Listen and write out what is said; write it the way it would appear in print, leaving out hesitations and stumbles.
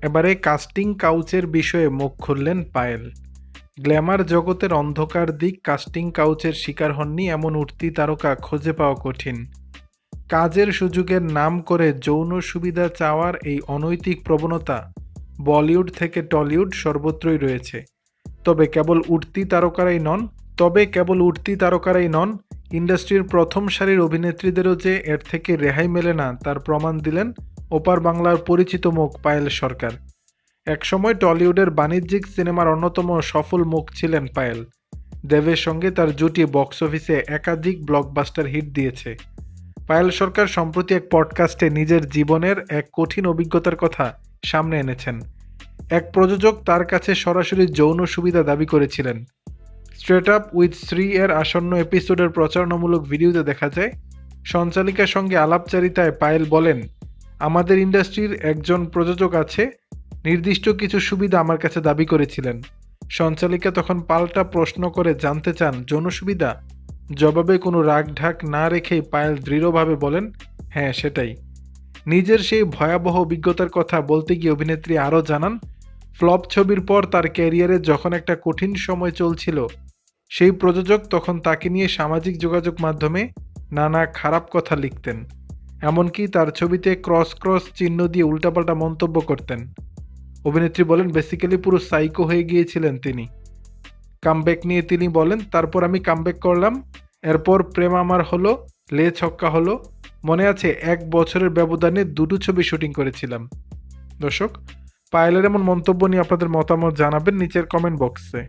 এবারে কাস্টিং কাউচের বিষয়ে মুখ খুললেন পায়েল। গ্ল্যামার জগতের অন্ধকার দিক কাস্টিং কাউচের শিকার হননি এমন উঠতি তারকা খুঁজে পাওয়া কঠিন। কাজের সুযোগের নাম করে যৌন সুবিধা চাওয়ার এই অনৈতিক প্রবণতা বলিউড থেকে টলিউড সর্বত্রই রয়েছে। তবে কেবল উঠতি তারকারাই নন, ইন্ডাস্ট্রির প্রথম সারির অভিনেত্রীদেরও যে এর থেকে রেহাই মেলে না তার প্রমাণ দিলেন ওপার বাংলার পরিচিত মুখ পায়েল সরকার। একসময় টলিউডের বাণিজ্যিক সিনেমার অন্যতম সফল মুখ ছিলেন পায়েল। দেবের সঙ্গে তার জুটি বক্স অফিসে একাধিক ব্লকবাস্টার হিট দিয়েছে। পায়েল সরকার সম্প্রতি এক পডকাস্টে নিজের জীবনের এক কঠিন অভিজ্ঞতার কথা সামনে এনেছেন। এক প্রযোজক তার কাছে সরাসরি যৌন সুবিধা দাবি করেছিলেন। স্ট্রেট আপ উইথ শ্রী এর আসন্ন এপিসোডের প্রচারণামূলক ভিডিওতে দেখা যায়, সঞ্চালিকার সঙ্গে আলাপচারিতায় পায়েল বলেন, আমাদের ইন্ডাস্ট্রির একজন প্রযোজক আছে, নির্দিষ্ট কিছু সুবিধা আমার কাছে দাবি করেছিলেন। সঞ্চালিকা তখন পাল্টা প্রশ্ন করে জানতে চান যৌন সুবিধা। জবাবে কোনো রাগ ঢাক না রেখেই পায়েল দৃঢ়ভাবে বলেন, হ্যাঁ সেটাই। নিজের সেই ভয়াবহ অভিজ্ঞতার কথা বলতে গিয়ে অভিনেত্রী আরও জানান, ফ্লপ ছবির পর তার ক্যারিয়ারে যখন একটা কঠিন সময় চলছিল, সেই প্রযোজক তখন তাকে নিয়ে সামাজিক যোগাযোগ মাধ্যমে নানা খারাপ কথা লিখতেন, এমনকি তার ছবিতে ক্রস ক্রস চিহ্ন দিয়ে উল্টাপাল্টা মন্তব্য করতেন। অভিনেত্রী বলেন, বেসিক্যালি পুরো সাইকো হয়ে গিয়েছিলেন তিনি। কামব্যাক নিয়ে তিনি বলেন, তারপর আমি কামব্যাক করলাম, এরপর প্রেম আমার হলো, লে ছক্কা হলো, মনে আছে 1 বছরের ব্যবধানে 2টো ছবি শুটিং করেছিলাম। দর্শক, পায়েলের এমন মন্তব্য নিয়ে আপনাদের মতামত জানাবেন নিচের কমেন্ট বক্সে।